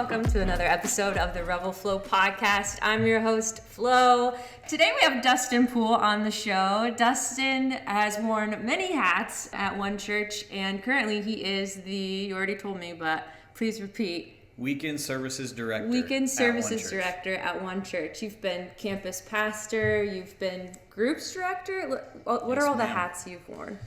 welcome to another episode of the Revel Flow podcast. I'm your host, Flo. Today we have Dustin Poole on the show. Dustin has worn many hats at one church, and currently he is you already told me, but please repeat. Weekend Services Director. Weekend Services Director at one church. You've been campus pastor, you've been groups director. What are all the hats you've worn?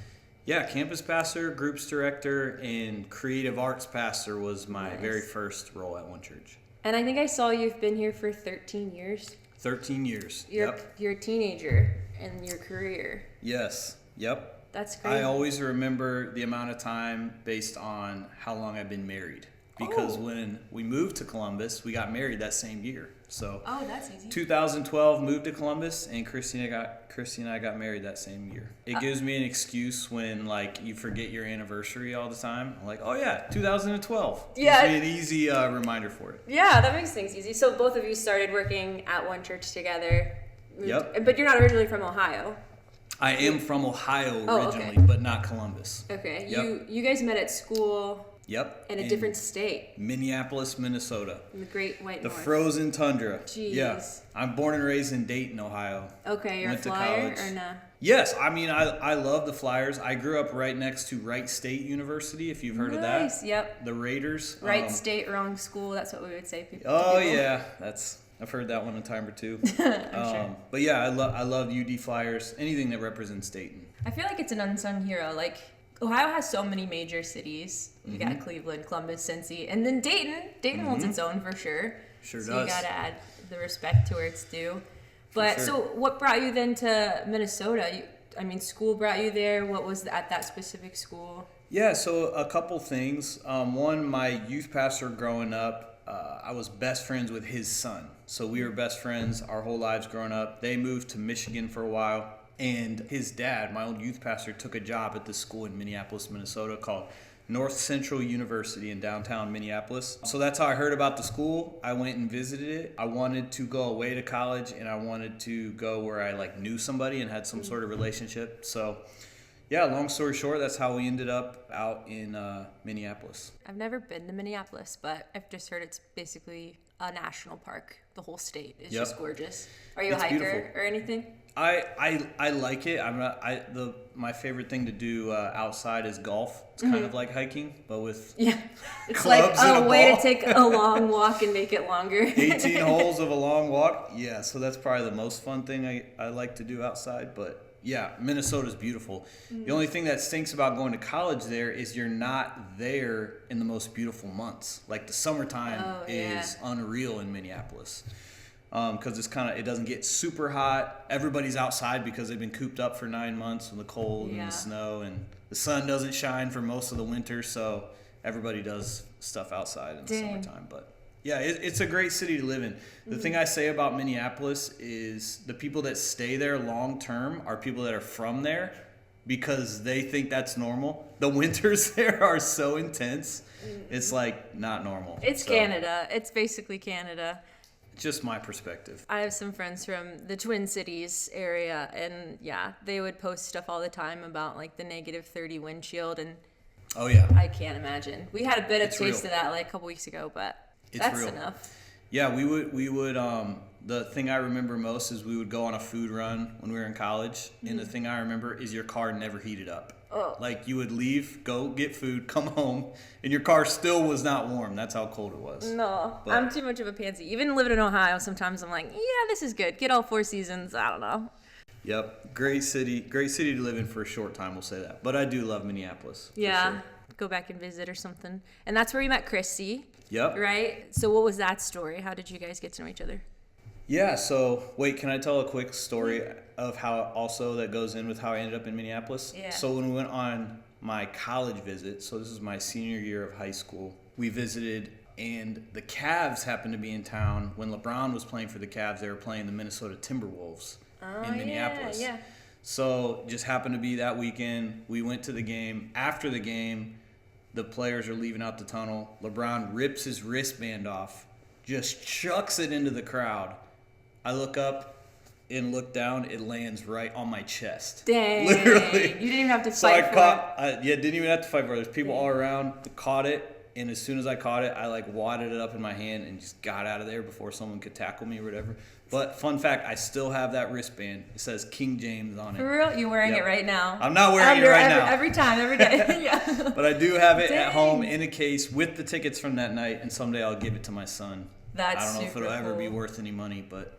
Yeah, campus pastor, groups director, and creative arts pastor was my very first role at one church. And I think I saw you've been here for 13 years. 13 years. You're a teenager in your career. Yes. Yep. That's crazy. I always remember the amount of time based on how long I've been married. Because when we moved to Columbus, we got married that same year. So that's easy. 2012 moved to Columbus, and Christy and I got married that same year. It gives me an excuse when you forget your anniversary all the time. I'm like, oh yeah, 2012. Yeah, gives me an easy reminder for it. Yeah, that makes things easy. So both of you started working at one church together. Yep. But you're not originally from Ohio. I am from Ohio originally, but not Columbus. Okay. Yep. You guys met at school. Yep. In a different state. Minneapolis, Minnesota. In the Great White North. The frozen tundra. Jeez. Yeah. I'm born and raised in Dayton, Ohio. Okay, you're a Flyer or nah? Yes, I mean, I love the Flyers. I grew up right next to Wright State University, if you've heard of that. Nice, yep. The Raiders. Wright State, wrong school, that's what we would say. Oh, yeah. I've heard that one a time or two. Sure. But yeah, I love UD Flyers, anything that represents Dayton. I feel like it's an unsung hero. Ohio has so many major cities. You got Cleveland, Columbus, Cincy, and then Dayton. Dayton holds its own for sure. Sure so does. You got to add the respect to where it's due. But sure. So what brought you then to Minnesota? School brought you there. What was at that specific school? Yeah, so a couple things. One, my youth pastor growing up, I was best friends with his son. So we were best friends our whole lives growing up. They moved to Michigan for a while. And his dad, my old youth pastor, took a job at this school in Minneapolis, Minnesota called North Central University in downtown Minneapolis. So that's how I heard about the school. I went and visited it. I wanted to go away to college, and I wanted to go where I knew somebody and had some sort of relationship. So yeah, long story short, that's how we ended up out in Minneapolis. I've never been to Minneapolis, but I've just heard it's basically a national park. The whole state is just gorgeous. Are you a hiker beautiful. or anything? I like it. My favorite thing to do outside is golf. It's kind of like hiking, but with it's clubs like and a way ball. to take a long walk and make it longer. 18 holes of a long walk. Yeah, so that's probably the most fun thing I like to do outside. But yeah, Minnesota's beautiful. The only thing that stinks about going to college there is you're not there in the most beautiful months. Like the summertime is unreal in Minneapolis. Because it doesn't get super hot. Everybody's outside because they've been cooped up for 9 months in the cold and the snow, and the sun doesn't shine for most of the winter, so everybody does stuff outside in the summertime. But yeah, it's a great city to live in. The thing I say about Minneapolis is the people that stay there long term are people that are from there because they think that's normal. The winters there are so intense. It's not normal. It's Canada. It's basically Canada. Just my perspective. I have some friends from the Twin Cities area, and they would post stuff all the time about the negative 30 wind chill, and I can't imagine. We had a bit of taste of that a couple weeks ago, but that's real. Enough. Yeah, we would the thing I remember most is we would go on a food run when we were in college, and the thing I remember is your car never heated up. Oh. You would leave, go get food, come home, and your car still was not warm. That's how cold it was. No, I'm too much of a pansy. Even living in Ohio, sometimes I'm like, this is good. Get all 4 seasons. I don't know. Yep, great city to live in for a short time. We'll say that. But I do love Minneapolis. Yeah, sure. Go back and visit or something. And that's where you met Christy. Yep. Right. So what was that story? How did you guys get to know each other? Yeah, so wait, can I tell a quick story of how also that goes in with how I ended up in Minneapolis? Yeah. So when we went on my college visit, so this is my senior year of high school, we visited, and the Cavs happened to be in town. When LeBron was playing for the Cavs, they were playing the Minnesota Timberwolves in Minneapolis. Yeah. So just happened to be that weekend. We went to the game. After the game, the players are leaving out the tunnel. LeBron rips his wristband off, just chucks it into the crowd. I look up and look down. It lands right on my chest. Dang. Literally. You didn't even have to So fight I for caught, didn't even have to fight for it. There's people all around, caught it, and as soon as I caught it, I like wadded it up in my hand and just got out of there before someone could tackle me or whatever. But fun fact, I still have that wristband. It says King James on it. For real? You're wearing it right now? I'm not wearing it right now. Every time, every day. Yeah. But I do have it at home in a case with the tickets from that night, and someday I'll give it to my son. That's I don't know if it'll super ever be cool. worth any money, but...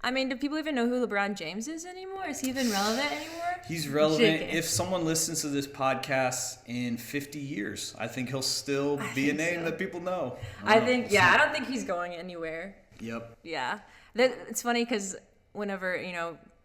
I mean, do people even know who LeBron James is anymore? Is he even relevant anymore? He's relevant. JK. If someone listens to this podcast in 50 years, I think he'll still be a name that people know. I don't think he's going anywhere. Yep. Yeah. It's funny because whenever,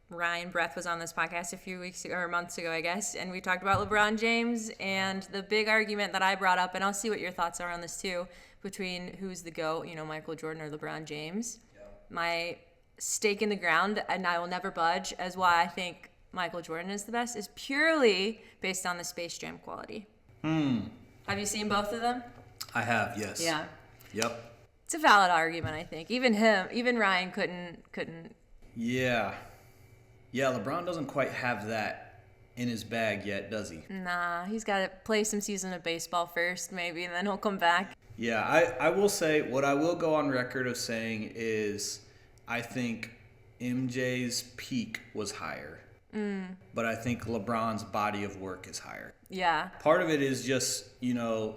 Ryan Breath was on this podcast a few weeks ago, or months ago, I guess, and we talked about LeBron James, and the big argument that I brought up, and I'll see what your thoughts are on this too, between who's the GOAT, Michael Jordan or LeBron James. Yeah. My stake in the ground, and I will never budge, as why I think Michael Jordan is the best, is purely based on the Space Jam quality. Have you seen both of them? I have, yes. Yeah. Yep. It's a valid argument, I think. Even Ryan couldn't. Yeah. Yeah, LeBron doesn't quite have that in his bag yet, does he? Nah, he's got to play some season of baseball first, maybe, and then he'll come back. Yeah, I will say, what I will go on record of saying is I think MJ's peak was higher. But I think LeBron's body of work is higher. Yeah. Part of it is just,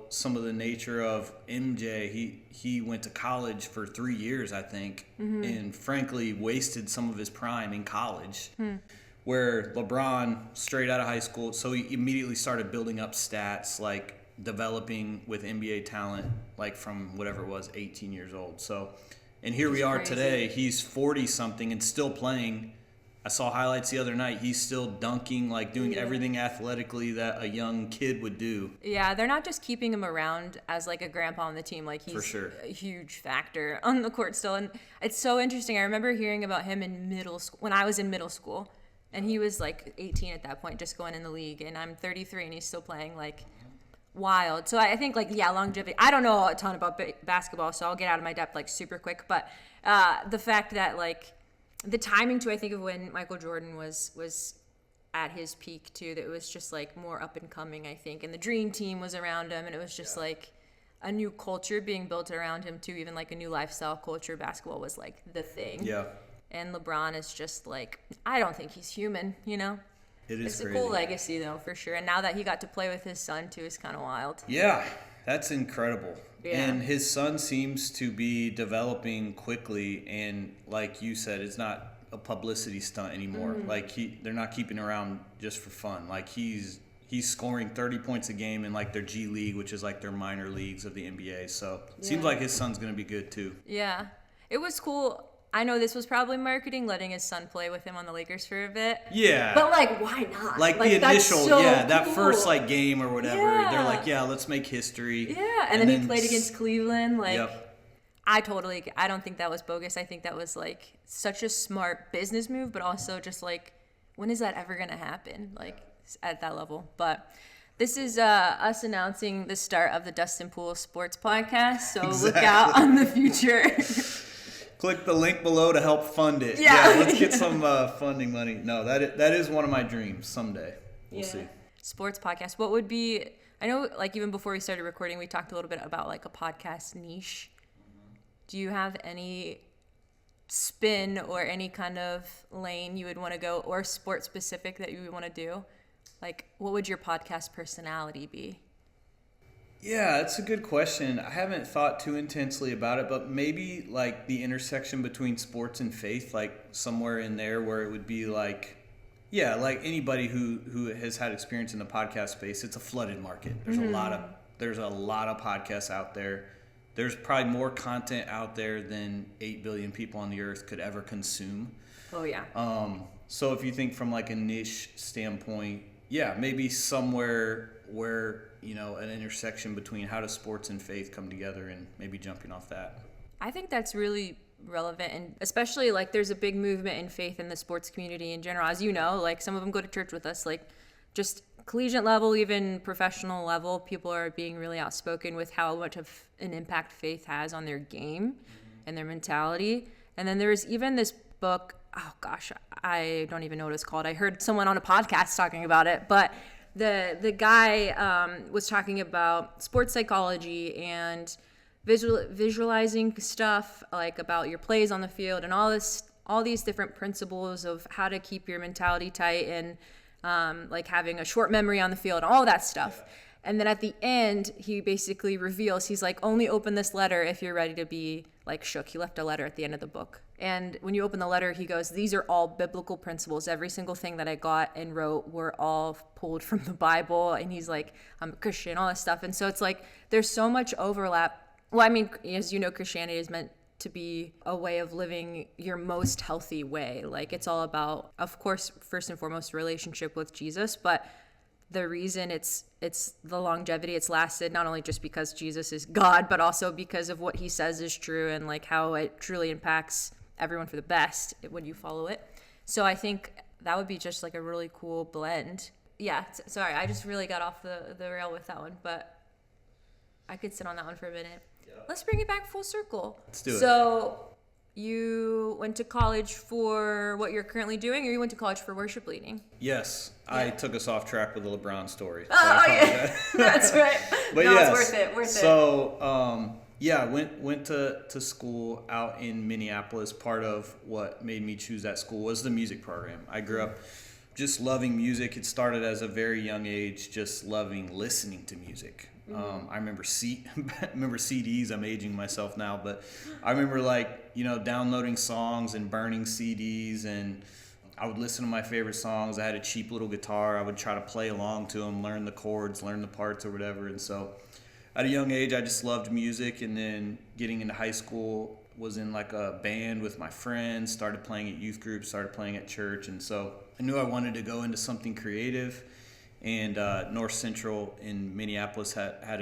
some of the nature of MJ. He went to college for 3 years, I think, and frankly wasted some of his prime in college. Where LeBron, straight out of high school, so he immediately started building up stats, like developing with NBA talent, like from whatever it was, 18 years old. So, and here we are today. He's 40-something and still playing. I saw highlights the other night. He's still dunking, like doing everything athletically that a young kid would do. Yeah, they're not just keeping him around as like a grandpa on the team. Like he's for sure a huge factor on the court still. And it's so interesting. I remember hearing about him in middle school, when I was in middle school. And he was like 18 at that point, just going in the league. And I'm 33 and he's still playing, like wild. So I think longevity. I don't know a ton about basketball, so I'll get out of my depth like super quick. But the fact that like, the timing too, I think of when Michael Jordan was at his peak too, that it was just like more up and coming, I think. And the dream team was around him, and it was just like a new culture being built around him too, even like a new lifestyle culture. Basketball was like the thing. Yeah. And LeBron is just like, I don't think he's human, It is It's crazy. a cool legacy though, for sure. And now that he got to play with his son too is kind of wild. Yeah, that's incredible. Yeah. And his son seems to be developing quickly, and like you said, it's not a publicity stunt anymore. Like they're not keeping around just for fun. Like he's scoring 30 points a game in like their G League, which is like their minor leagues of the NBA. So it seems like his son's gonna be good too. Yeah, it was cool. I know this was probably marketing, letting his son play with him on the Lakers for a bit. Yeah. But like, why not? Like the initial, so that cool. first like game or whatever. Yeah. They're like, let's make history. Yeah, and then he played against Cleveland. Like, Yep. I don't think that was bogus. I think that was like such a smart business move, but also just like, when is that ever gonna happen? Like at that level. But this is us announcing the start of the Dustin Poole Sports Podcast. So Look out on the future. Click the link below to help fund it. Yeah. Let's get some funding money. No, that is one of my dreams someday. We'll see. Sports podcast. What would be, I know like even before we started recording, we talked a little bit about like a podcast niche. Do you have any spin or any kind of lane you would want to go, or sport specific that you would want to do? Like, what would your podcast personality be? Yeah, that's a good question. I haven't thought too intensely about it, but maybe like the intersection between sports and faith, like somewhere in there where it would be like, like anybody who has had experience in the podcast space, it's a flooded market. There's a lot of podcasts out there. There's probably more content out there than 8 billion people on the earth could ever consume. Oh yeah. So if you think from like a niche standpoint, maybe somewhere where, an intersection between how does sports and faith come together, and maybe jumping off that. I think that's really relevant, and especially like there's a big movement in faith in the sports community in general. As you know, like some of them go to church with us, like just collegiate level, even professional level, people are being really outspoken with how much of an impact faith has on their game and their mentality. And then there's even this book, oh gosh, I don't even know what it's called. I heard someone on a podcast talking about it, but the guy was talking about sports psychology and visualizing stuff, like about your plays on the field and all these different principles of how to keep your mentality tight and like having a short memory on the field, all that stuff. And then at the end, he basically reveals, he's like, only open this letter if you're ready to be like shook. He left a letter at the end of the book. And when you open the letter, he goes, these are all biblical principles. Every single thing that I got and wrote were all pulled from the Bible. And he's like, I'm a Christian, all this stuff. And so it's like, there's so much overlap. Well, I mean, as you know, Christianity is meant to be a way of living your most healthy way. Like, it's all about, of course, first and foremost, relationship with Jesus, but the reason it's the longevity it's lasted, not only just because Jesus is God, but also because of what he says is true and like how it truly impacts everyone for the best when you follow it. So I think that would be just like a really cool blend. Yeah, sorry, I just really got off the rail with that one, but I could sit on that one for a minute. Yeah. Let's bring it back full circle. Let's do it. So you went to college for what you're currently doing, or you went to college for worship leading? Yes. Yeah. I took us off track with the LeBron story. So yeah. That's right. But no, yes, it's worth it. So, yeah, went to school out in Minneapolis. Part of what made me choose that school was the music program. I grew up just loving music. It started as a very young age, just loving listening to music. I remember CDs. I'm aging myself now, but I remember downloading songs and burning CDs, and I would listen to my favorite songs. I had a cheap little guitar. I would try to play along to them, learn the chords, learn the parts or whatever. And so at a young age, I just loved music. And then getting into high school, was in like a band with my friends, started playing at youth groups, started playing at church. And so I knew I wanted to go into something creative. And North Central in Minneapolis had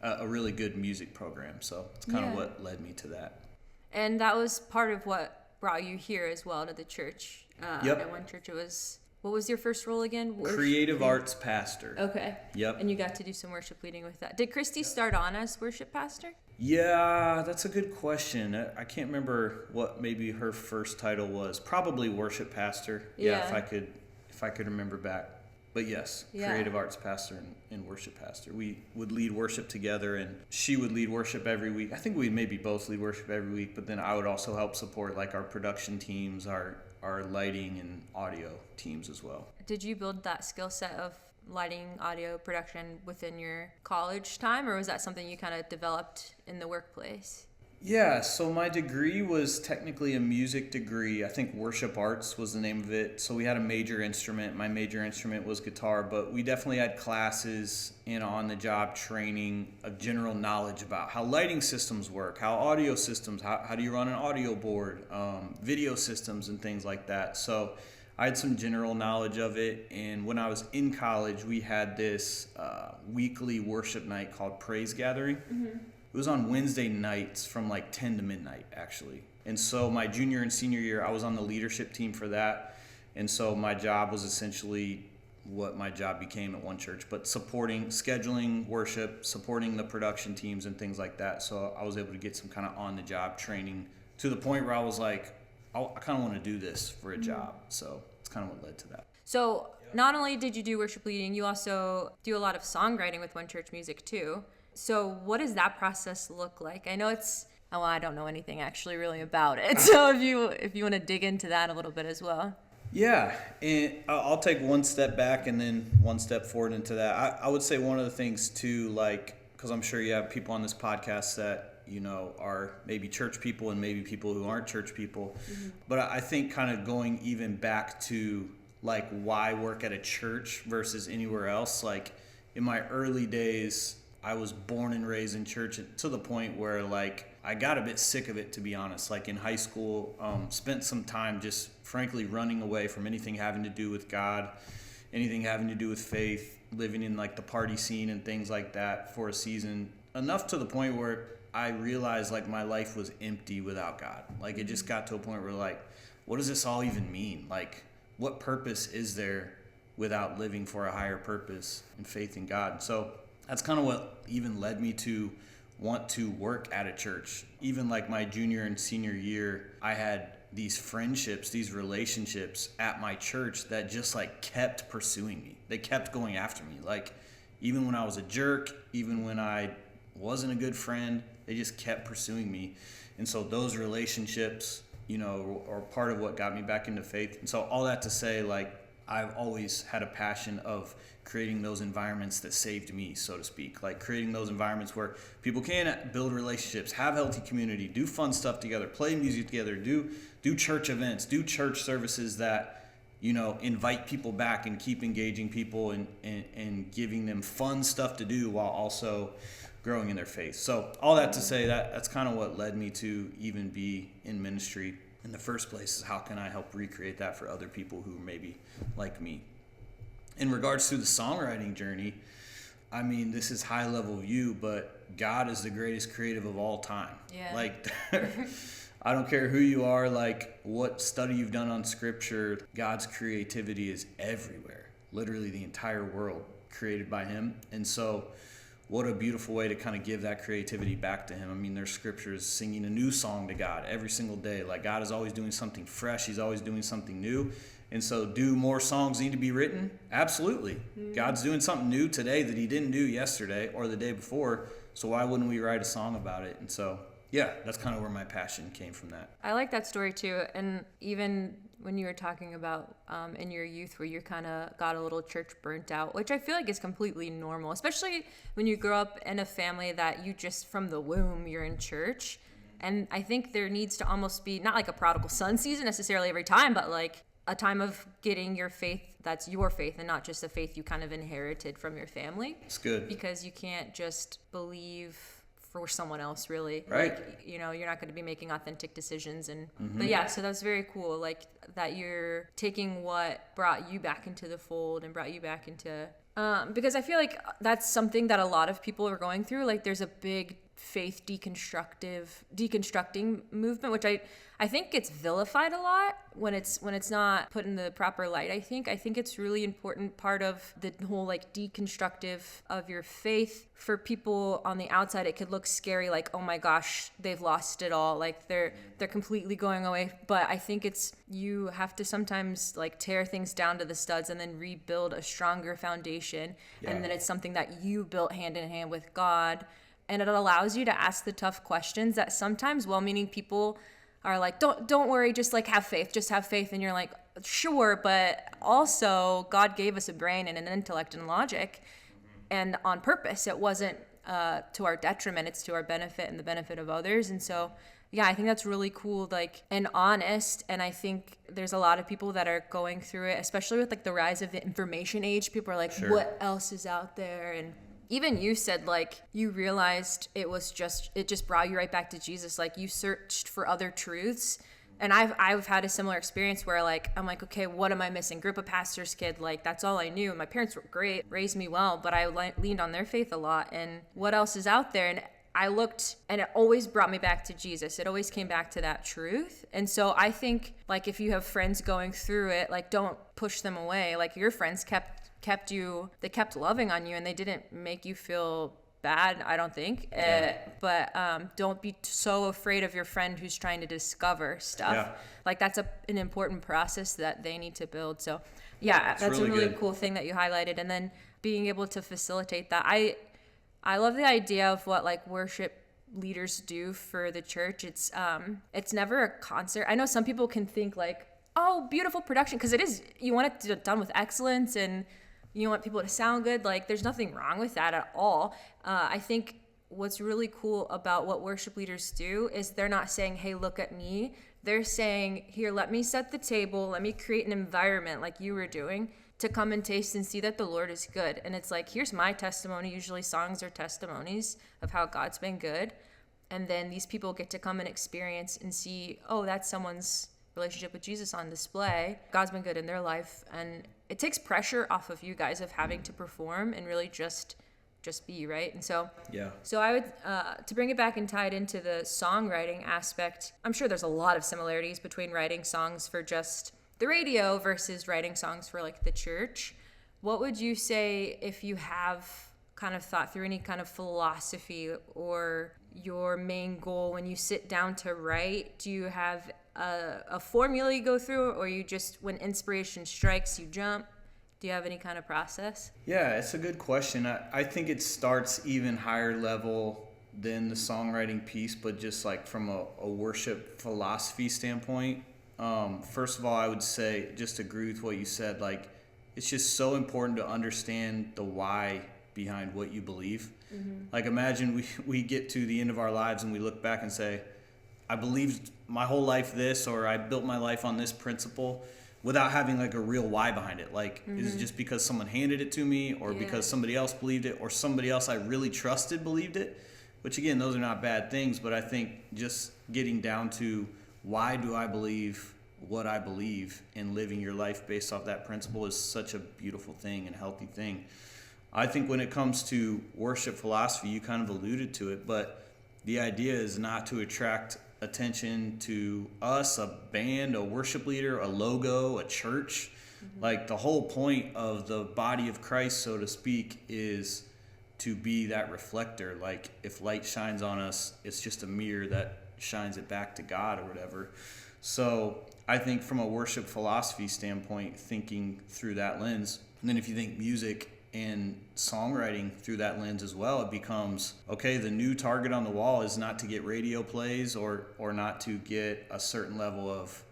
a really good music program. So it's kind of what led me to that. And that was part of what brought you here as well to the church. At one church, it was, what was your first role again? Creative arts pastor. Okay. Yep. And you got to do some worship leading with that. Did Christy start on as worship pastor? Yeah, that's a good question. I can't remember what maybe her first title was. Probably worship pastor. Yeah, if I could remember back. But yes, creative arts pastor and worship pastor. We would lead worship together, and she would lead worship every week. I think we'd maybe both lead worship every week, but then I would also help support like our production teams, our lighting and audio teams as well. Did you build that skill set of lighting, audio, production within your college time, or was that something you kind of developed in the workplace? Yeah, so my degree was technically a music degree. I think worship arts was the name of it. So we had a major instrument. My major instrument was guitar, but we definitely had classes and on-the-job training of general knowledge about how lighting systems work, how audio systems, how do you run an audio board, video systems and things like that. So I had some general knowledge of it. And when I was in college, we had this weekly worship night called Praise Gathering. Mm-hmm. It was on Wednesday nights from like 10 to midnight, actually. And so my junior and senior year, I was on the leadership team for that. And so my job was essentially what my job became at one church, but supporting, scheduling worship, supporting the production teams and things like that. So I was able to get some kind of on-the-job training to the point where I was like, I kind of want to do this for a job. So it's kind of what led to that. So not only did you do worship leading, you also do a lot of songwriting with One Church Music too. So what does that process look like? I know I don't know anything actually really about it. So if you want to dig into that a little bit as well. Yeah, and I'll take one step back and then one step forward into that. I would say one of the things too, because I'm sure you have people on this podcast that, are maybe church people and maybe people who aren't church people. Mm-hmm. But I think kind of going even back to why work at a church versus anywhere else. Like in my early days, I was born and raised in church to the point where I got a bit sick of it, to be honest. Like in high school, spent some time just frankly running away from anything having to do with God, anything having to do with faith, living in the party scene and things like that for a season, enough to the point where I realized my life was empty without God. It just got to a point where what does this all even mean? What purpose is there without living for a higher purpose and faith in God? So that's kind of what even led me to want to work at a church. Even my junior and senior year, I had these friendships, these relationships at my church that just like kept pursuing me. They kept going after me. Like even when I was a jerk, even when I wasn't a good friend, they just kept pursuing me. And so those relationships, you know, are part of what got me back into faith. And so all that to say, like, I've always had a passion of creating those environments that saved me, so to speak. Like creating those environments where people can build relationships, have healthy community, do fun stuff together, play music together, do church events, do church services that, you know, invite people back and keep engaging people and giving them fun stuff to do while also growing in their faith. So all that to say, that's kind of what led me to even be in ministry in the first place, is how can I help recreate that for other people who may be like me. In regards to the songwriting journey, I mean, this is high level view, but God is the greatest creative of all time. Yeah. Like, I don't care who you are, like what study you've done on scripture, God's creativity is everywhere. Literally the entire world created by him. And so what a beautiful way to kind of give that creativity back to him. I mean, there's scriptures singing a new song to God every single day. Like God is always doing something fresh. He's always doing something new. And so do more songs need to be written? Absolutely. Mm-hmm. God's doing something new today that he didn't do yesterday or the day before. So why wouldn't we write a song about it? And so, yeah, that's kind of where my passion came from that. I like that story too. And even when you were talking about in your youth where you kind of got a little church burnt out, which I feel like is completely normal, especially when you grow up in a family that you just from the womb, you're in church. And I think there needs to almost be not like a prodigal son season necessarily every time, but like a time of getting your faith that's your faith and not just a faith you kind of inherited from your family. It's good. Because you can't just believe for someone else, really. Right. Like, you know, you're not going to be making authentic decisions. And but yeah, so that's very cool. Like that you're taking what brought you back into the fold and brought you back into because I feel like that's something that a lot of people are going through. Like there's a big faith deconstructing movement, which I think gets vilified a lot when it's not put in the proper light. I think it's really important part of the whole like deconstructive of your faith. For people on the outside, it could look scary, like, oh my gosh, they've lost it all, like they're completely going away. But I think you have to sometimes like tear things down to the studs and then rebuild a stronger foundation. Yeah. And then it's something that you built hand in hand with God. And it allows you to ask the tough questions that sometimes well-meaning people are like, don't worry, just like have faith. And you're like, sure, but also God gave us a brain and an intellect and logic, and on purpose. It wasn't to our detriment, it's to our benefit and the benefit of others. And so, yeah, I think that's really cool, like, and honest. And I think there's a lot of people that are going through it, especially with like the rise of the information age. People are like, sure, what else is out there? And even you said, like, you realized it just brought you right back to Jesus. Like, you searched for other truths. And I've had a similar experience where, like, I'm like, okay, what am I missing? Grew up a pastor's kid. Like, that's all I knew. My parents were great, raised me well, but I leaned on their faith a lot. And what else is out there? And I looked, and it always brought me back to Jesus. It always came back to that truth. And so I think, like, if you have friends going through it, like, don't push them away. Like, your friends kept loving on you, and they didn't make you feel bad, I don't think. But don't be so afraid of your friend who's trying to discover stuff. Yeah. Like that's an important process that they need to build. So yeah, that's really a really cool thing that you highlighted. And then being able to facilitate that. I love the idea of what like worship leaders do for the church. It's never a concert. I know some people can think like, oh, beautiful production, because it is, you want it to be done with excellence and you want people to sound good. Like, there's nothing wrong with that at all. I think what's really cool about what worship leaders do is they're not saying, hey, look at me. They're saying, here, let me set the table. Let me create an environment like you were doing to come and taste and see that the Lord is good. And it's like, here's my testimony. Usually songs are testimonies of how God's been good. And then these people get to come and experience and see, oh, that's someone's relationship with Jesus on display. God's been good in their life. And it takes pressure off of you guys of having to perform and really just be, right? And so I would to bring it back and tie it into the songwriting aspect, I'm sure there's a lot of similarities between writing songs for just the radio versus writing songs for like the church. What would you say if you have kind of thought through any kind of philosophy or your main goal when you sit down to write? Do you have a formula you go through, or you just, when inspiration strikes, you jump? Do you have any kind of process? Yeah, it's a good question. I think it starts even higher level than the songwriting piece, but just like from a worship philosophy standpoint. First of all, I would say, just agree with what you said. Like, it's just so important to understand the why behind what you believe. Mm-hmm. Like, imagine we get to the end of our lives and we look back and say, I believed my whole life this, or I built my life on this principle, without having like a real why behind it. Like, is it just because someone handed it to me, or because somebody else believed it, or somebody else I really trusted believed it? Which, again, those are not bad things, but I think just getting down to why do I believe what I believe, and living your life based off that principle is such a beautiful thing and healthy thing. I think when it comes to worship philosophy, you kind of alluded to it, but the idea is not to attract attention to us, a band, a worship leader, a logo, a church. Mm-hmm. Like, the whole point of the body of Christ, so to speak, is to be that reflector. Like, if light shines on us, it's just a mirror that shines it back to God or whatever. So I think from a worship philosophy standpoint, thinking through that lens, and then if you think music and songwriting through that lens as well, it becomes, okay, the new target on the wall is not to get radio plays or not to get a certain level of,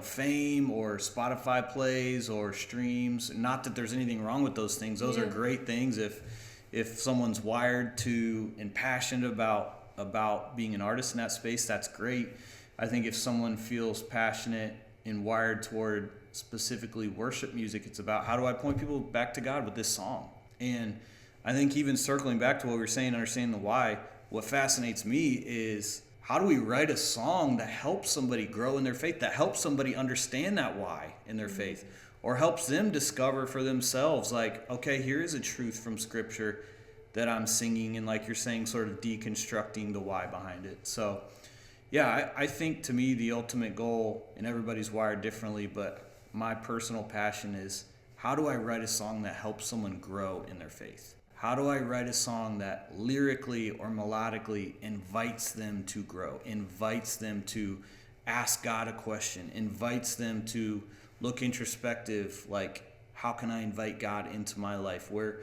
fame or Spotify plays or streams. Not that there's anything wrong with those things. Those are great things if someone's wired to and passionate about being an artist in that space. That's great. I think if someone feels passionate and wired toward specifically worship music, it's about, how do I point people back to God with this song? And I think, even circling back to what we were saying, understanding the why, what fascinates me is, how do we write a song that helps somebody grow in their faith, that helps somebody understand that why in their faith, or helps them discover for themselves, like, okay, here is a truth from Scripture that I'm singing, and, like you're saying, sort of deconstructing the why behind it. So yeah, I think, to me, the ultimate goal, and everybody's wired differently, but my personal passion is, how do I write a song that helps someone grow in their faith? How do I write a song that lyrically or melodically invites them to grow, invites them to ask God a question, invites them to look introspective, like, how can I invite God into my life? Where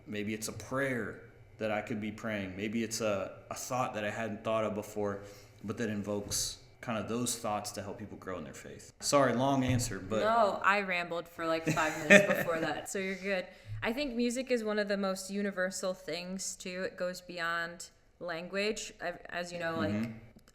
maybe it's a prayer that I could be praying. Maybe it's a thought that I hadn't thought of before, but that invokes kind of those thoughts to help people grow in their faith. Sorry, long answer, but... No, I rambled for like 5 minutes before that, so you're good. I think music is one of the most universal things, too. It goes beyond language. As you know, like,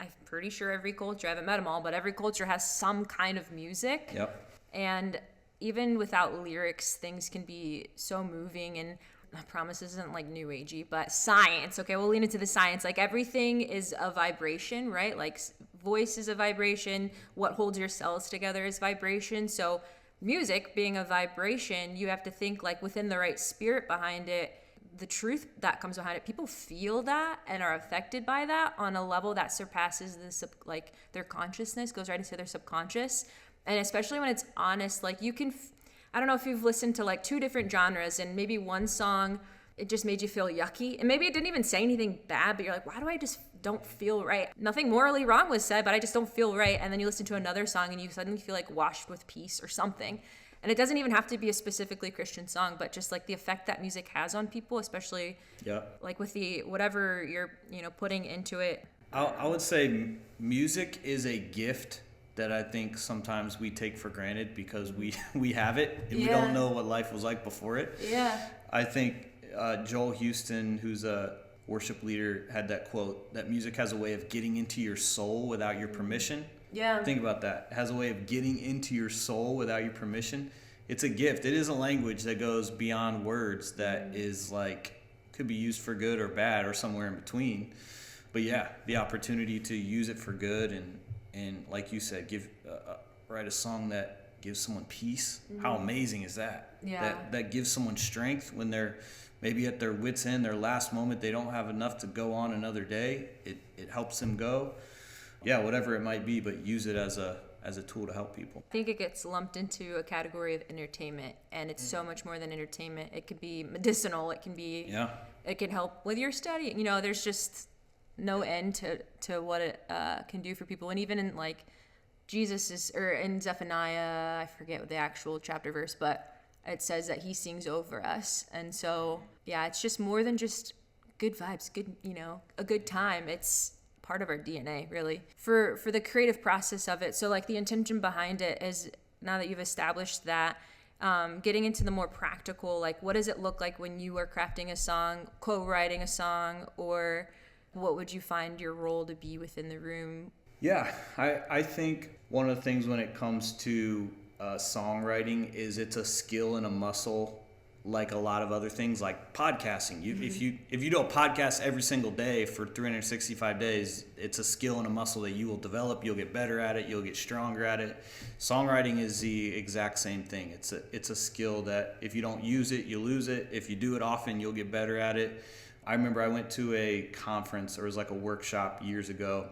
I'm pretty sure every culture, I haven't met them all, but every culture has some kind of music. Yep. And even without lyrics, things can be so moving. And I promise this isn't like new agey, but science. Okay, we'll lean into the science. Like, everything is a vibration, right? Like, voice is a vibration. What holds your cells together is vibration. So music being a vibration, you have to think, like, within the right spirit behind it, the truth that comes behind it. People feel that and are affected by that on a level that surpasses their consciousness, goes right into their subconscious. And especially when it's honest, like, you can, I don't know if you've listened to like 2 different genres, and maybe one song, it just made you feel yucky. And maybe it didn't even say anything bad, but you're like, why do I just don't feel right? Nothing morally wrong was said, but I just don't feel right. And then you listen to another song and you suddenly feel like washed with peace or something. And it doesn't even have to be a specifically Christian song, but just like the effect that music has on people, especially like with the whatever you're putting into it. I would say music is a gift that I think sometimes we take for granted because we have it and we don't know what life was like before it. Yeah. I think Joel Houston, who's a worship leader, had that quote, that music has a way of getting into your soul without your permission. Yeah. Think about that. It has a way of getting into your soul without your permission. It's a gift. It is a language that goes beyond words, that is like, could be used for good or bad or somewhere in between. But yeah, the opportunity to use it for good and like you said, write a song that gives someone peace. How amazing is that? Yeah. That gives someone strength when they're maybe at their wits' end, their last moment, they don't have enough to go on another day. It helps them go. Yeah, whatever it might be, but use it as a tool to help people. I think it gets lumped into a category of entertainment, and it's so much more than entertainment. It could be medicinal. It can be. Yeah. It can help with your study. There's just no end to what it can do for people. And even in like in Zephaniah, I forget what the actual chapter verse, but it says that he sings over us. And so, yeah, it's just more than just good vibes, good, a good time. It's part of our DNA, really, for the creative process of it. So like the intention behind it is, now that you've established that, getting into the more practical, like what does it look like when you are crafting a song, co-writing a song, or what would you find your role to be within the room? Yeah, I think one of the things when it comes to songwriting is it's a skill and a muscle, like a lot of other things, like podcasting. If you do a podcast every single day for 365 days, it's a skill and a muscle that you will develop. You'll get better at it. You'll get stronger at it. Songwriting is the exact same thing. It's a skill that if you don't use it, you lose it. If you do it often, you'll get better at it. I remember I went to a conference, or it was like a workshop years ago,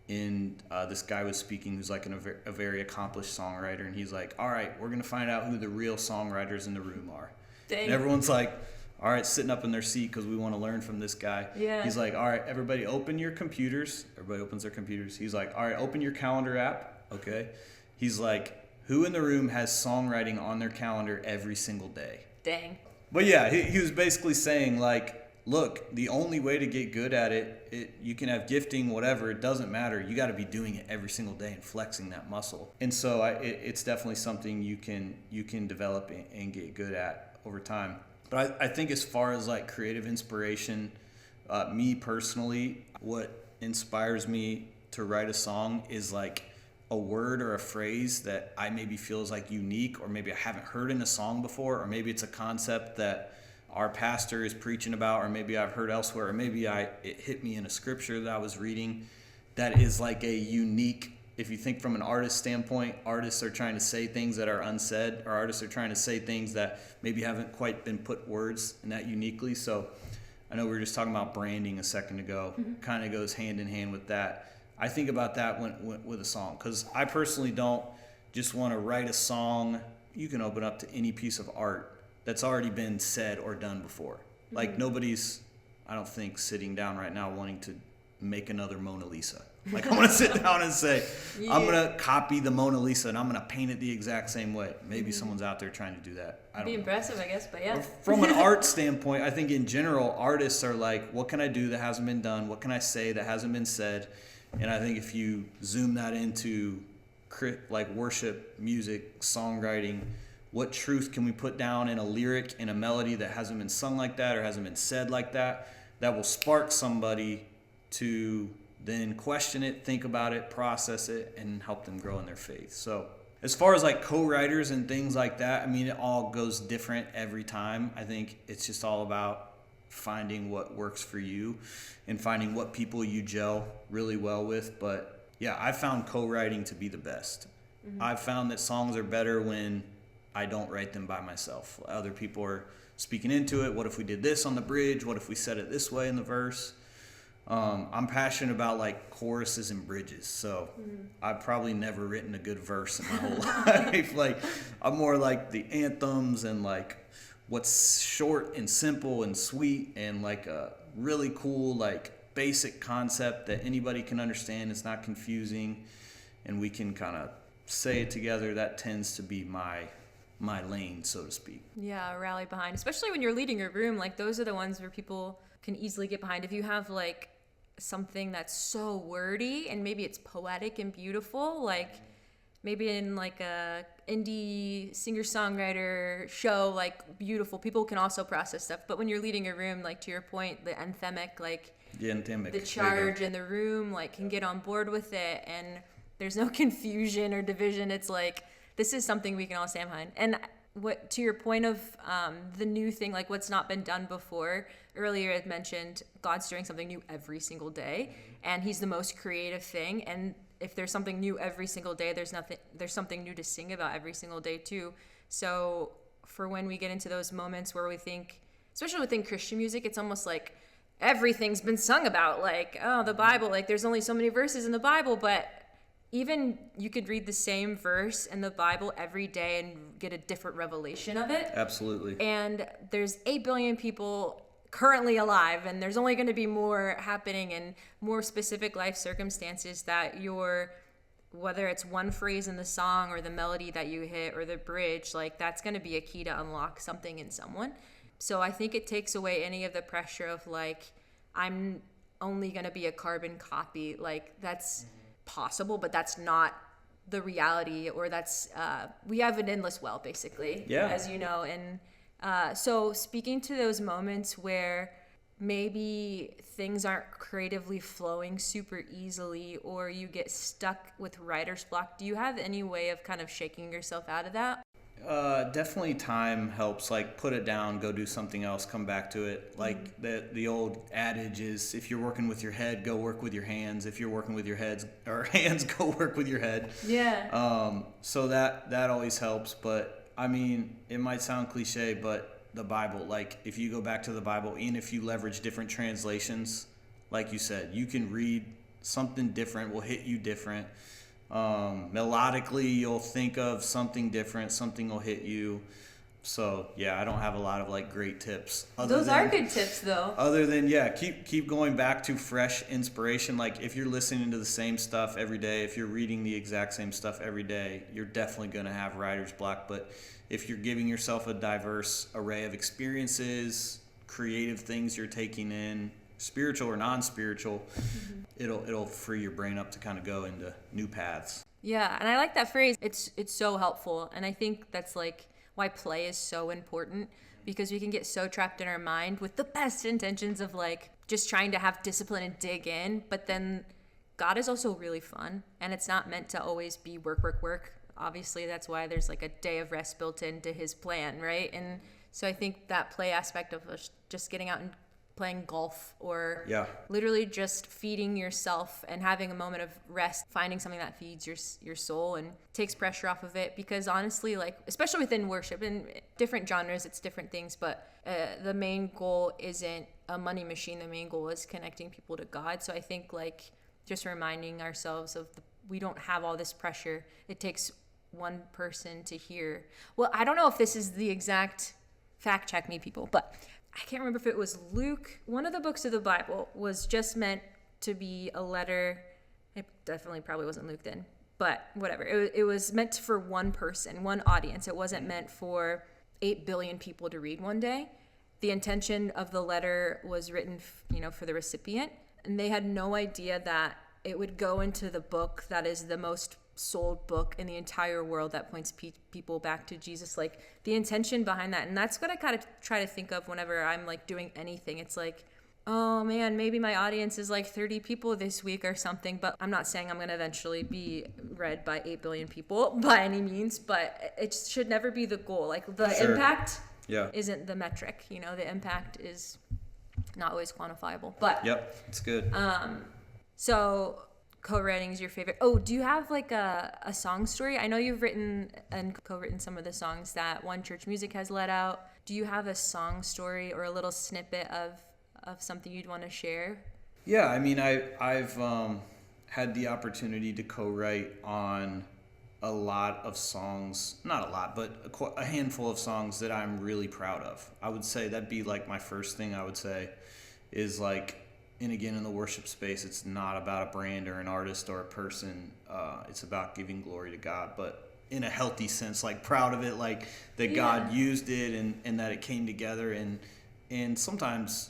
and this guy was speaking who's like a very accomplished songwriter, and he's like, all right, we're going to find out who the real songwriters in the room are. Dang. And everyone's like, all right, sitting up in their seat because we want to learn from this guy. Yeah. He's like, all right, everybody open your computers. Everybody opens their computers. He's like, all right, open your calendar app. Okay. He's like, who in the room has songwriting on their calendar every single day? Dang. But yeah, he was basically saying like, look, the only way to get good at it, you can have gifting, whatever, it doesn't matter. You got to be doing it every single day and flexing that muscle. And so it's definitely something you can develop and get good at over time. But I think as far as like creative inspiration, me personally, what inspires me to write a song is like a word or a phrase that I maybe feel is like unique, or maybe I haven't heard in a song before, or maybe it's a concept that our pastor is preaching about, or maybe I've heard elsewhere, or maybe it hit me in a scripture that I was reading that is like a unique. If you think from an artist standpoint, artists are trying to say things that are unsaid, or artists are trying to say things that maybe haven't quite been put words in that uniquely. So I know we were just talking about branding a second ago, kind of goes hand in hand with that. I think about that with a song, because I personally don't just want to write a song. You can open up to any piece of art that's already been said or done before. Like nobody's, I don't think, sitting down right now wanting to make another Mona Lisa. Like I'm going to sit down and say, I'm going to copy the Mona Lisa and I'm going to paint it the exact same way. Maybe someone's out there trying to do that. I don't know. Impressive, I guess, but yeah. From an art standpoint, I think in general, artists are like, what can I do that hasn't been done? What can I say that hasn't been said? And I think if you zoom that into like worship, music, songwriting, what truth can we put down in a lyric, in a melody that hasn't been sung like that or hasn't been said like that will spark somebody to then question it, think about it, process it, and help them grow in their faith. So as far as like co-writers and things like that, I mean, it all goes different every time. I think it's just all about finding what works for you and finding what people you gel really well with. But yeah, I found co-writing to be the best. I've found that songs are better when I don't write them by myself. Other people are speaking into it. What if we did this on the bridge? What if we said it this way in the verse? I'm passionate about like choruses and bridges, so I've probably never written a good verse in my whole life. Like I'm more like the anthems and like what's short and simple and sweet and like a really cool like basic concept that anybody can understand. It's not confusing, and we can kind of say it together. That tends to be my lane, so to speak. Yeah, rally behind, especially when you're leading a room. Like those are the ones where people can easily get behind. If you have like something that's so wordy and maybe it's poetic and beautiful, like maybe in like a indie singer-songwriter show, like beautiful, people can also process stuff. But when you're leading a room, like to your point, the anthemic, like the charge in the room, like can get on board with it, and there's no confusion or division. It's like, this is something we can all stand behind. And what, to your point of the new thing, like what's not been done before, earlier it mentioned God's doing something new every single day, and he's the most creative thing. And if there's something new every single day, there's something new to sing about every single day too. So for when we get into those moments where we think, especially within Christian music, it's almost like everything's been sung about, like, oh, the Bible, like there's only so many verses in the Bible, but even you could read the same verse in the Bible every day and get a different revelation of it. Absolutely. And there's 8 billion people currently alive, and there's only going to be more happening and more specific life circumstances that whether it's one phrase in the song or the melody that you hit or the bridge, like that's going to be a key to unlock something in someone. So I think it takes away any of the pressure of like, I'm only going to be a carbon copy. Like that's possible, but that's not the reality, or that's, we have an endless well, basically, as you know. And so speaking to those moments where maybe things aren't creatively flowing super easily, or you get stuck with writer's block, do you have any way of kind of shaking yourself out of that? Definitely time helps. Like, put it down, go do something else, come back to it. Like the old adage is, if you're working with your head, go work with your hands. If you're working with your hands, go work with your head. Yeah. So that always helps. But I mean, it might sound cliche, but the Bible, like if you go back to the Bible, even if you leverage different translations, like you said, you can read something different, will hit you different. Melodically, you'll think of something different, something will hit you. So yeah, I don't have a lot of like great tips. Those are good tips though. Other than keep going back to fresh inspiration. Like if you're listening to the same stuff every day, if you're reading the exact same stuff every day, you're definitely going to have writer's block. But if you're giving yourself a diverse array of experiences, creative things you're taking in, spiritual or non-spiritual, it'll free your brain up to kind of go into new paths. Yeah, and I like that phrase. It's so helpful, and I think that's like why play is so important, because we can get so trapped in our mind with the best intentions of like just trying to have discipline and dig in, but then God is also really fun, and it's not meant to always be work. Obviously, that's why there's like a day of rest built into his plan, right? And so I think that play aspect of us just getting out and playing golf, or literally just feeding yourself and having a moment of rest, finding something that feeds your soul and takes pressure off of it. Because honestly, like especially within worship and different genres, it's different things, but the main goal isn't a money machine. The main goal is connecting people to God. So I think like just reminding ourselves of we don't have all this pressure. It takes one person to hear. Well, I don't know if this is the exact, fact check me people, but I can't remember if it was Luke. One of the books of the Bible was just meant to be a letter. It definitely probably wasn't Luke then, but whatever. It was meant for one person, one audience. It wasn't meant for 8 billion people to read one day. The intention of the letter was written, for the recipient, and they had no idea that it would go into the book that is the most sold book in the entire world that points people back to Jesus. Like the intention behind that, and that's what I kind of try to think of whenever I'm like doing anything. It's like, oh man, maybe my audience is like 30 people this week or something, but I'm not saying I'm going to eventually be read by 8 billion people by any means, but it should never be the goal. Like the impact isn't the metric, the impact is not always quantifiable, but it's good. So co-writing is your favorite. Oh, do you have like a song story? I know you've written and co-written some of the songs that One Church Music has let out. Do you have a song story or a little snippet of something you'd want to share? Yeah, I mean, I've had the opportunity to co-write on a lot of songs, not a lot, but a handful of songs that I'm really proud of. I would say that'd be like my first thing I would say is like, and again, in the worship space, it's not about a brand or an artist or a person. It's about giving glory to God, but in a healthy sense, like proud of it, like that God used it and that it came together. And sometimes,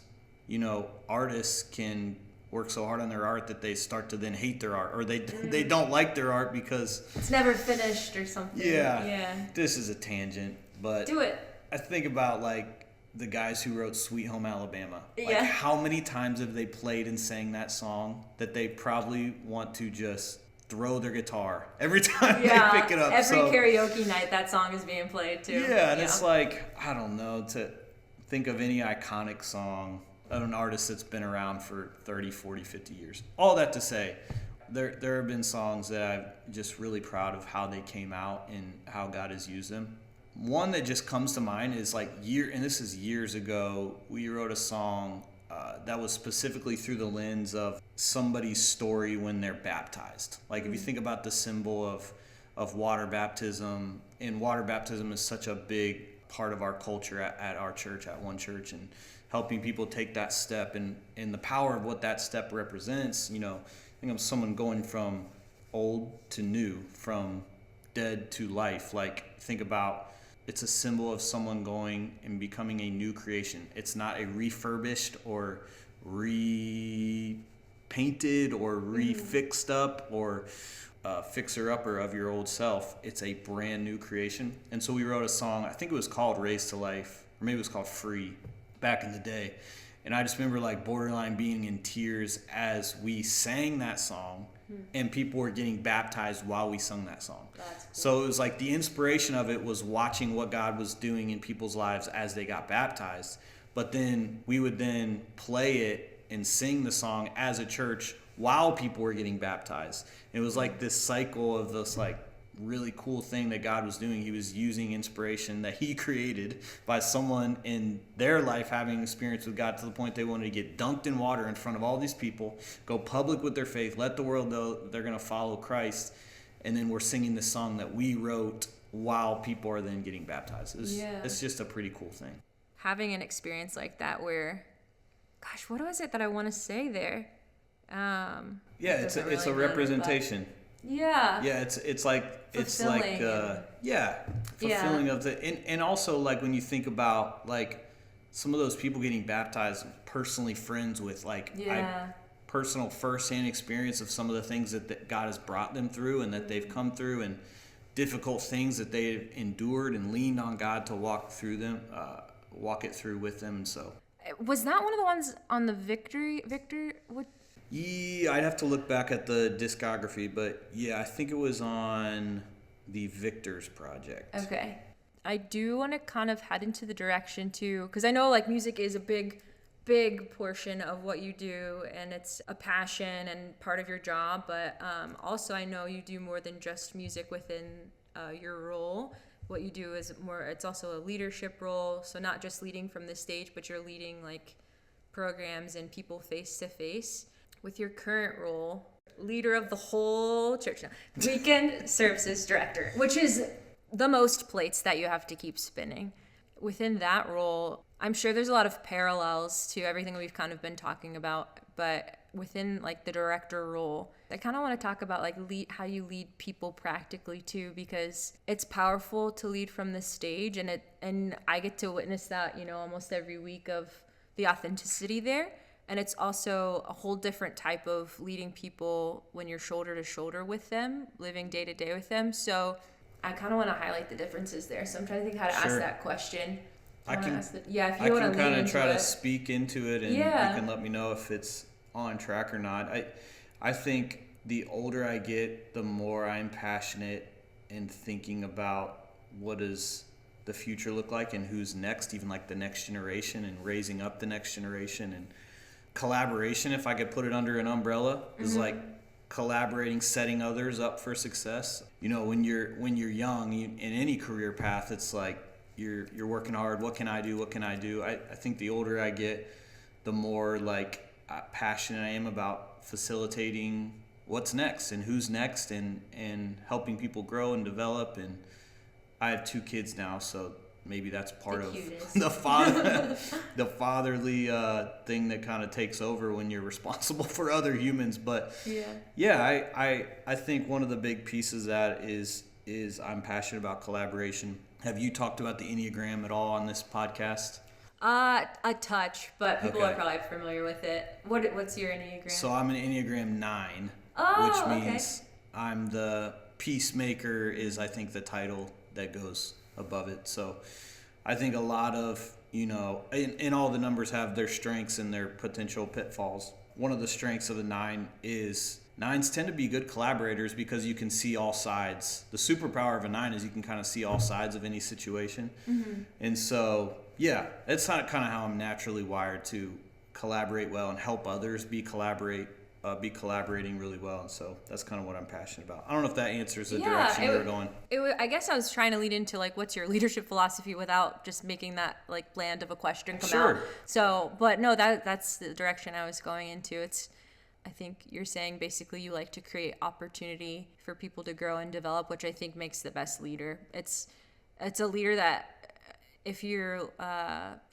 artists can work so hard on their art that they start to then hate their art, or they don't like their art because it's never finished or something. Yeah. This is a tangent, but do it. I think about like the guys who wrote Sweet Home Alabama. Like how many times have they played and sang that song that they probably want to just throw their guitar every time they pick it up. Every karaoke night that song is being played too. Yeah, and it's like, I don't know, to think of any iconic song of an artist that's been around for 30, 40, 50 years. All that to say, there have been songs that I'm just really proud of how they came out and how God has used them. One that just comes to mind is and this is years ago, we wrote a song that was specifically through the lens of somebody's story when they're baptized. Like if you think about the symbol of water baptism, and water baptism is such a big part of our culture at our church, at One Church, and helping people take that step and the power of what that step represents. You know, I think of someone going from old to new, from dead to life. Like, think about, it's a symbol of someone going and becoming a new creation. It's not a refurbished or repainted or refixed up or fixer-upper of your old self. It's a brand new creation. And so we wrote a song, I think it was called Raised to Life, or maybe it was called Free, back in the day. And I just remember like borderline being in tears as we sang that song, and people were getting baptized while we sung that song. That's cool. So it was like the inspiration of it was watching what God was doing in people's lives as they got baptized. But then we would then play it and sing the song as a church while people were getting baptized. It was like this cycle of this like really cool thing that God was doing. He was using inspiration that he created by someone in their life having experience with God to the point they wanted to get dunked in water in front of all these people, go public with their faith, let the world know they're going to follow Christ. And then we're singing this song that we wrote while people are then getting baptized. It's just a pretty cool thing. Having an experience like that where, gosh, what was it that I want to say there? It's a representation. Yeah, it's like fulfilling of the and also like when you think about like some of those people getting baptized, I'm personally friends with, like I personal firsthand experience of some of the things that God has brought them through and that they've come through, and difficult things that they've endured and leaned on God to walk it through with them. And so was that one of the ones on the Victor? Yeah, I'd have to look back at the discography, but yeah, I think it was on the Victor's project. Okay. I do want to kind of head into the direction too, because I know like music is a big portion of what you do, and it's a passion and part of your job, but also I know you do more than just music within your role. What you do is it's also a leadership role, so not just leading from the stage, but you're leading like programs and people face to face. With your current role, leader of the whole church now, weekend services director, which is the most plates that you have to keep spinning. Within that role, I'm sure there's a lot of parallels to everything we've kind of been talking about, but within like the director role, I kind of want to talk about like how you lead people practically too, because it's powerful to lead from the stage, and I get to witness that, almost every week of the authenticity there. And it's also a whole different type of leading people when you're shoulder to shoulder with them, living day to day with them. So I kind of want to highlight the differences there. So I'm trying to think how to ask that question. I can kind of try to speak into it, and you can let me know if it's on track or not. I think the older I get, the more I'm passionate in thinking about what does the future look like and who's next, even like the next generation, and raising up the next generation. And collaboration, if I could put it under an umbrella, is like collaborating, setting others up for success. When you're young, in any career path, it's like you're working hard. What can I do? I think the older I get, the more like passionate I am about facilitating what's next and who's next, and helping people grow and develop. And I have 2 kids now, so maybe that's part of the fatherly thing that kind of takes over when you're responsible for other humans. But I think one of the big pieces of that is I'm passionate about collaboration. Have you talked about the Enneagram at all on this podcast? A touch, but people are probably familiar with it. What's your Enneagram? So I'm an Enneagram 9, which means I'm the peacemaker, is I think the title that goes above it. So I think a lot of, and all the numbers have their strengths and their potential pitfalls. One of the strengths of the 9 is 9s tend to be good collaborators because you can see all sides. The superpower of a 9 is you can kind of see all sides of any situation. Mm-hmm. And so, it's not kind of how I'm naturally wired to collaborate well and help others be collaborating really well. And so that's kind of what I'm passionate about. I don't know if that answers the direction you were going. I guess I was trying to lead into like, what's your leadership philosophy without just making that like bland of a question come out. So, but no, that's the direction I was going into. I think you're saying basically you like to create opportunity for people to grow and develop, which I think makes the best leader. It's a leader that if you're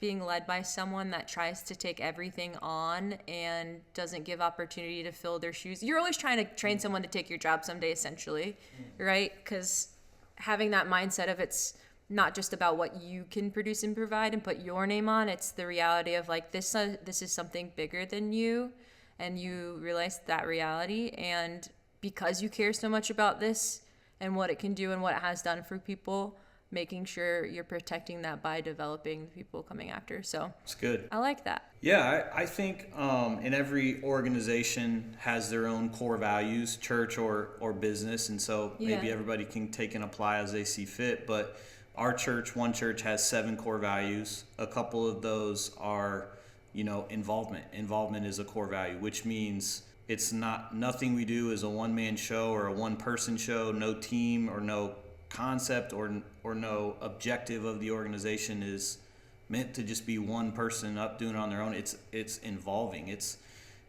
being led by someone that tries to take everything on and doesn't give opportunity to fill their shoes, you're always trying to train someone to take your job someday, essentially, right? Because having that mindset of it's not just about what you can produce and provide and put your name on, it's the reality of like this is something bigger than you, and you realize that reality, and because you care so much about this and what it can do and what it has done for people, making sure you're protecting that by developing the people coming after. So it's good. I like that. Yeah, I think in every organization has their own core values, church or business, and so maybe everybody can take and apply as they see fit. But our church, one church, has 7 core values. A couple of those are, involvement. Involvement is a core value, which means it's nothing we do is a one-man show or a one-person show. No team or no concept or no objective of the organization is meant to just be one person up doing it on their own. It's involving. It's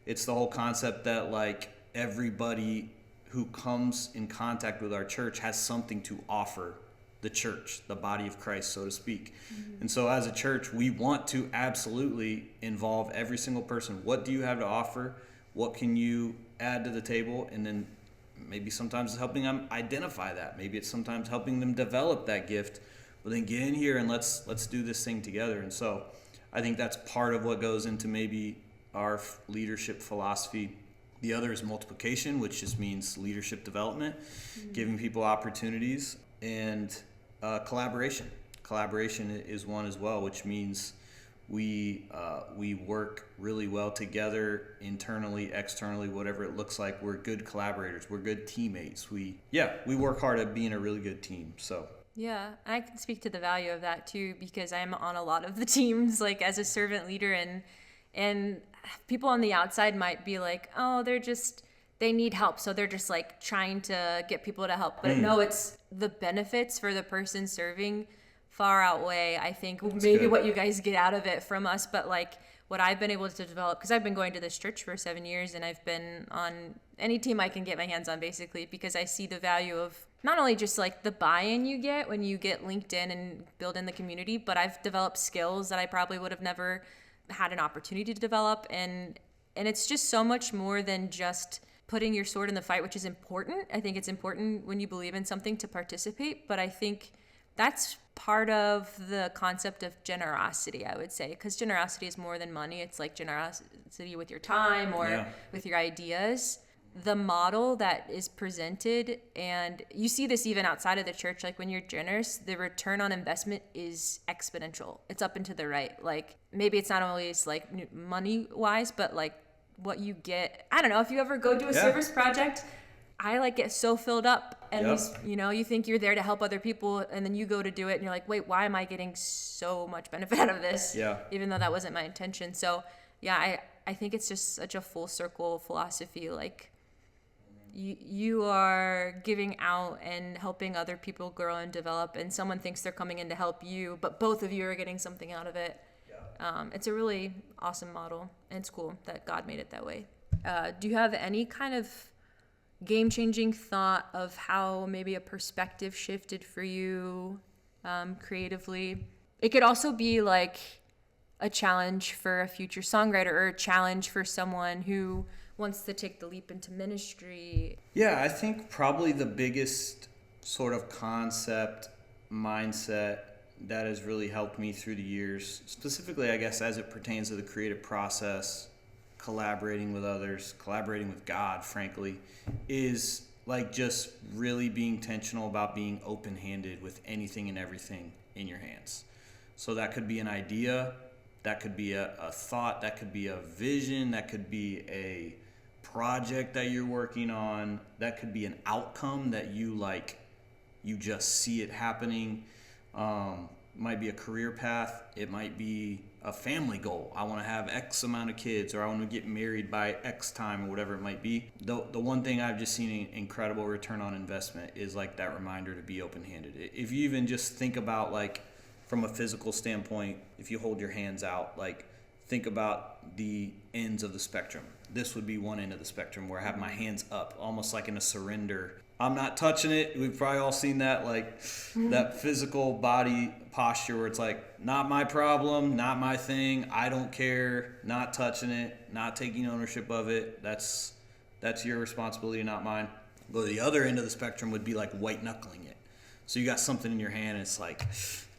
the whole concept that like everybody who comes in contact with our church has something to offer the church, the body of Christ, so to speak. Mm-hmm. And so as a church, we want to absolutely involve every single person. What do you have to offer? What can you add to the table? And then maybe sometimes it's helping them identify that. Maybe it's sometimes helping them develop that gift. But then get in here and let's do this thing together. And so I think that's part of what goes into maybe our leadership philosophy. The other is multiplication, which just means leadership development, giving people opportunities, and collaboration. Collaboration is one as well, which means we work really well together, internally, externally, whatever it looks like. We're good collaborators. We're good teammates. We work hard at being a really good team. So yeah, I can speak to the value of that too, because I'm on a lot of the teams, like as a servant leader, and people on the outside might be like, oh, they need help, so they're just like trying to get people to help. But no, it's the benefits for the person serving far outweigh, I think, maybe what you guys get out of it from us. But like what I've been able to develop, because I've been going to this church for 7 years, and I've been on any team I can get my hands on, basically, because I see the value of not only just like the buy-in you get when you get linked in and build in the community, but I've developed skills that I probably would have never had an opportunity to develop. And it's just so much more than just putting your sword in the fight, which is important. I think it's important when you believe in something to participate, but I think that's part of the concept of generosity, I would say, because generosity is more than money. It's like generosity with your time or with your ideas. The model that is presented, and you see this even outside of the church, like when you're generous, the return on investment is exponential. It's up and to the right. Like maybe it's not always like money wise, but like what you get. I don't know, if you ever go do a service project, I like get so filled up, and you think you're there to help other people, and then you go to do it and you're like, wait, why am I getting so much benefit out of this? Even though that wasn't my intention. So I think it's just such a full circle philosophy. Like you are giving out and helping other people grow and develop, and someone thinks they're coming in to help you, but both of you are getting something out of it. It's a really awesome model, and it's cool that God made it that way. Do you have any kind of game-changing thought of how maybe a perspective shifted for you creatively? It could also be like a challenge for a future songwriter, or a challenge for someone who wants to take the leap into ministry. Yeah, I think probably the biggest sort of concept mindset that has really helped me through the years, specifically, I guess, as it pertains to the creative process, collaborating with others, collaborating with God, frankly, is like just really being intentional about being open-handed with anything and everything in your hands. So that could be an idea, that could be a thought, that could be a vision, that could be a project that you're working on, that could be an outcome that you just see it happening. Might be a career path. It might be a family goal. I want to have X amount of kids, or I want to get married by X time, or whatever it might be. The one thing I've just seen an incredible return on investment is like that reminder to be open-handed. If you even just think about like from a physical standpoint, if you hold your hands out, like think about the ends of the spectrum. This would be one end of the spectrum where I have my hands up, almost like in a surrender I'm not touching it. We've probably all seen that, like that physical body posture where it's like, not my problem, not my thing. I don't care. Not touching it. Not taking ownership of it. That's your responsibility, not mine. But the other end of the spectrum would be like white knuckling it. So you got something in your hand, and it's like,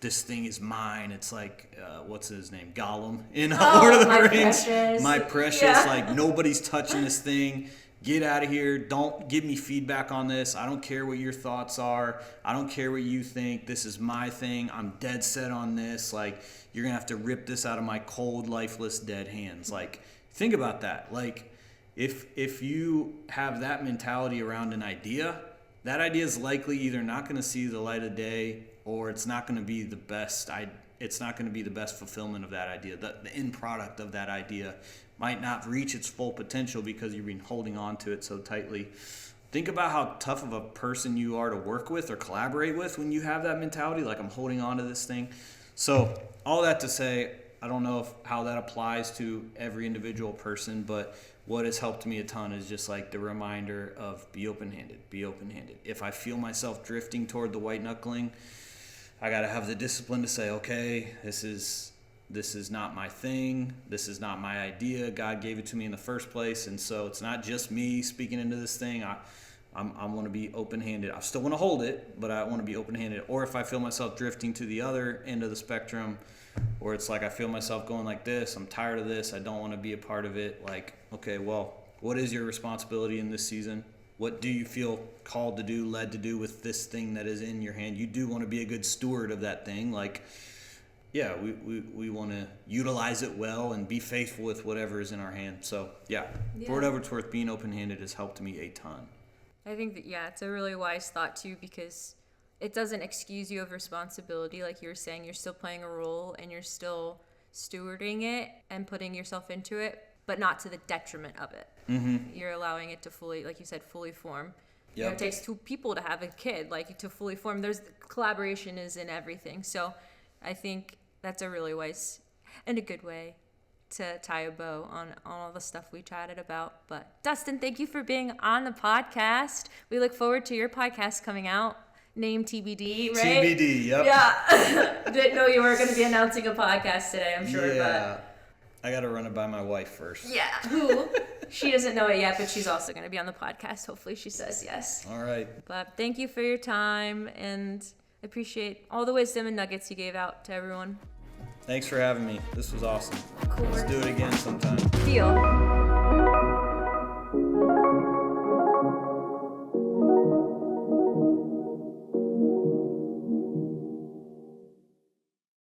this thing is mine. It's like, what's his name? Gollum in Lord of the Rings. Precious. My precious. Yeah. Like, nobody's touching this thing. Get out of here. Don't give me feedback on this. I don't care what your thoughts are. I don't care what you think. This is my thing. I'm dead set on this. Like, you're going to have to rip this out of my cold, lifeless, dead hands. Like, think about that. Like, if you have that mentality around an idea, that idea is likely either not going to see the light of day, or it's not going to be the best. It's not going to be the best fulfillment of that idea. The end product of that idea might not reach its full potential because you've been holding on to it so tightly. Think about how tough of a person you are to work with or collaborate with when you have that mentality, like, I'm holding on to this thing. So all that to say, I don't know how that applies to every individual person, but what has helped me a ton is just like the reminder of be open-handed. If I feel myself drifting toward the white knuckling, I got to have the discipline to say, okay, this is not my thing. This is not my idea. God gave it to me in the first place. And so it's not just me speaking into this thing. I want to be open-handed. I still want to hold it, but I want to be open-handed. Or if I feel myself drifting to the other end of the spectrum, or it's like I feel myself going like this, I'm tired of this, I don't want to be a part of it. Like, okay, well, what is your responsibility in this season? What do you feel called to do, led to do with this thing that is in your hand? You do want to be a good steward of that thing. Like, yeah, we want to utilize it well and be faithful with whatever is in our hand. So, yeah, for whatever it's worth, being open-handed has helped me a ton. I think that, it's a really wise thought, too, because it doesn't excuse you of responsibility. Like you were saying, you're still playing a role and you're still stewarding it and putting yourself into it, but not to the detriment of it. Mm-hmm. You're allowing it to fully, like you said, fully form. Yep. You know, it takes two people to have a kid, like to fully form. There's collaboration is in everything. So I think that's a really wise and a good way to tie a bow on all the stuff we chatted about. But Dustin, thank you for being on the podcast. We look forward to your podcast coming out. Name TBD, right? TBD, yep. Yeah. Didn't know you were going to be announcing a podcast today, I'm sure. Yeah. I got to run it by my wife first. Yeah. Who? She doesn't know it yet, but she's also going to be on the podcast. Hopefully she says yes. All right. But thank you for your time, and appreciate all the wisdom and nuggets you gave out to everyone. Thanks for having me. This was awesome. Cool. Let's do it again sometime. Deal.